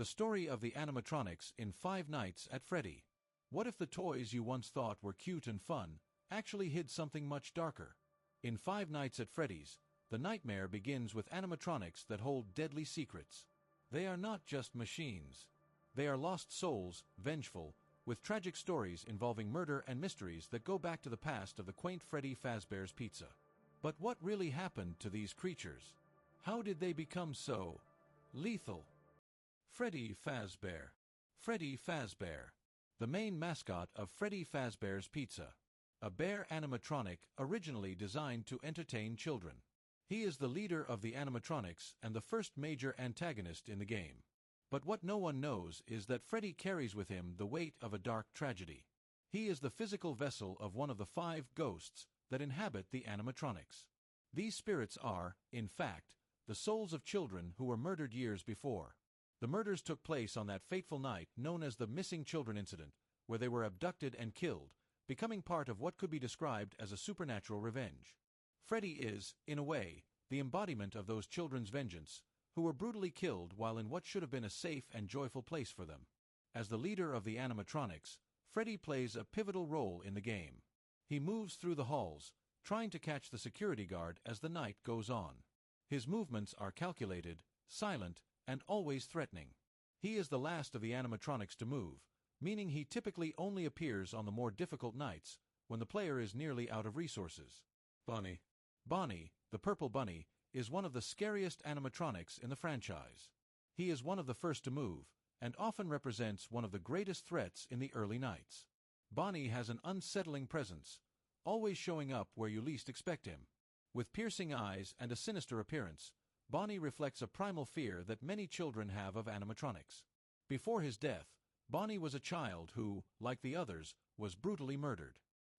The story of the animatronics in Five Nights at Freddy. What if the toys you once thought were cute and fun actually hid something much darker? In Five Nights at Freddy's, the nightmare begins with animatronics that hold deadly secrets. They are not just machines. They are lost souls, vengeful, with tragic stories involving murder and mysteries that go back to the past of the quaint Freddy Fazbear's Pizza. But what really happened to these creatures? How did they become so lethal? Freddy Fazbear. Freddy Fazbear, the main mascot of Freddy Fazbear's Pizza. A bear animatronic originally designed to entertain children. He is the leader of the animatronics and the first major antagonist in the game. But what no one knows is that Freddy carries with him the weight of a dark tragedy. He is the physical vessel of one of the 5 ghosts that inhabit the animatronics. These spirits are, in fact, the souls of children who were murdered years before. The murders took place on that fateful night known as the Missing Children Incident, where they were abducted and killed, becoming part of what could be described as a supernatural revenge. Freddy is, in a way, the embodiment of those children's vengeance, who were brutally killed while in what should have been a safe and joyful place for them. As the leader of the animatronics, Freddy plays a pivotal role in the game. He moves through the halls, trying to catch the security guard as the night goes on. His movements are calculated, silent, and always threatening. He is the last of the animatronics to move, meaning he typically only appears on the more difficult nights, when the player is nearly out of resources. Bonnie. Bonnie, the purple bunny, is one of the scariest animatronics in the franchise. He is one of the first to move, and often represents one of the greatest threats in the early nights. Bonnie has an unsettling presence, always showing up where you least expect him. With piercing eyes and a sinister appearance, Bonnie reflects a primal fear that many children have of animatronics. Before his death, Bonnie was a child who, like the others, was brutally murdered.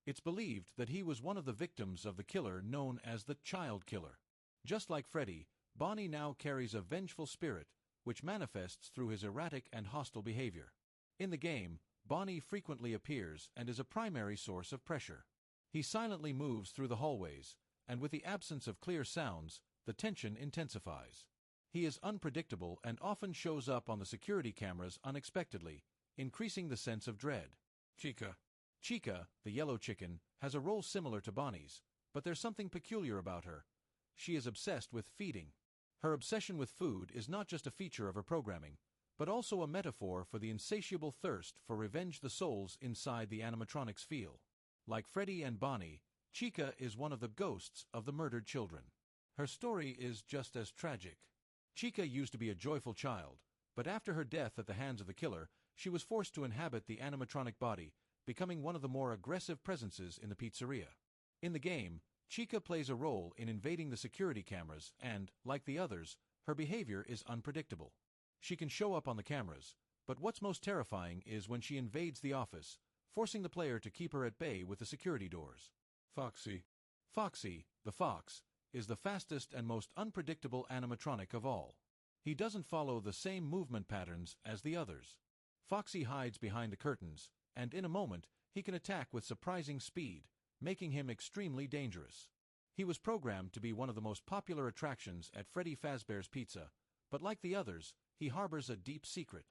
It's believed that he was one of the victims of the killer known as the Child Killer. Just like Freddy, Bonnie now carries a vengeful spirit, which manifests through his erratic and hostile behavior. In the game, Bonnie frequently appears and is a primary source of pressure. He silently moves through the hallways, and with the absence of clear sounds, the tension intensifies. He is unpredictable and often shows up on the security cameras unexpectedly, increasing the sense of dread. Chica. Chica, the yellow chicken, has a role similar to Bonnie's, but there's something peculiar about her. She is obsessed with feeding. Her obsession with food is not just a feature of her programming, but also a metaphor for the insatiable thirst for revenge the souls inside the animatronics feel. Like Freddy and Bonnie, Chica is one of the ghosts of the murdered children. Her story is just as tragic. Chica used to be a joyful child, but after her death at the hands of the killer, she was forced to inhabit the animatronic body, becoming one of the more aggressive presences in the pizzeria. In the game, Chica plays a role in invading the security cameras and, like the others, her behavior is unpredictable. She can show up on the cameras, but what's most terrifying is when she invades the office, forcing the player to keep her at bay with the security doors. Foxy. Foxy, the fox, is the fastest and most unpredictable animatronic of all. He doesn't follow the same movement patterns as the others. Foxy hides behind the curtains, and in a moment, he can attack with surprising speed, making him extremely dangerous. He was programmed to be one of the most popular attractions at Freddy Fazbear's Pizza, but like the others, he harbors a deep secret.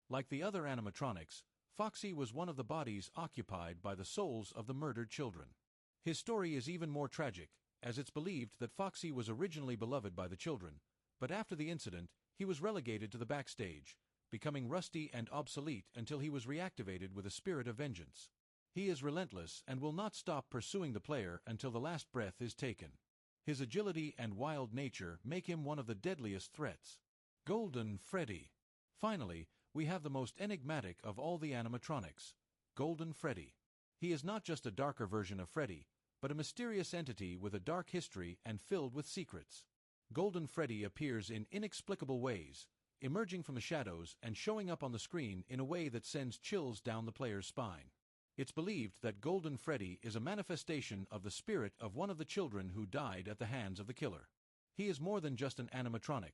Like the other animatronics, Foxy was one of the bodies occupied by the souls of the murdered children. His story is even more tragic, as it's believed that Foxy was originally beloved by the children, but after the incident, he was relegated to the backstage, becoming rusty and obsolete until he was reactivated with a spirit of vengeance. He is relentless and will not stop pursuing the player until the last breath is taken. His agility and wild nature make him one of the deadliest threats. Golden Freddy. Finally, we have the most enigmatic of all the animatronics, Golden Freddy. He is not just a darker version of Freddy, but a mysterious entity with a dark history and filled with secrets. Golden Freddy appears in inexplicable ways, emerging from the shadows and showing up on the screen in a way that sends chills down the player's spine. It's believed that Golden Freddy is a manifestation of the spirit of one of the children who died at the hands of the killer. He is more than just an animatronic.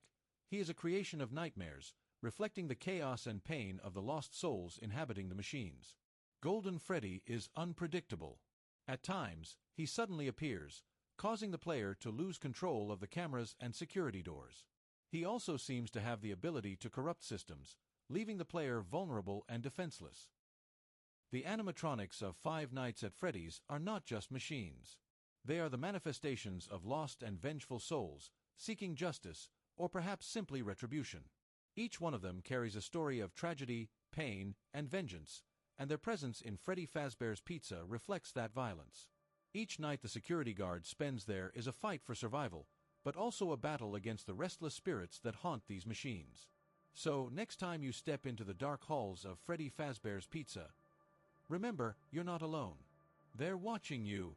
He is a creation of nightmares, reflecting the chaos and pain of the lost souls inhabiting the machines. Golden Freddy is unpredictable. At times, he suddenly appears, causing the player to lose control of the cameras and security doors. He also seems to have the ability to corrupt systems, leaving the player vulnerable and defenseless. The animatronics of Five Nights at Freddy's are not just machines. They are the manifestations of lost and vengeful souls, seeking justice, or perhaps simply retribution. Each one of them carries a story of tragedy, pain, and vengeance, and their presence in Freddy Fazbear's Pizza reflects that violence. Each night the security guard spends there is a fight for survival, but also a battle against the restless spirits that haunt these machines. So, next time you step into the dark halls of Freddy Fazbear's Pizza, remember, you're not alone. They're watching you,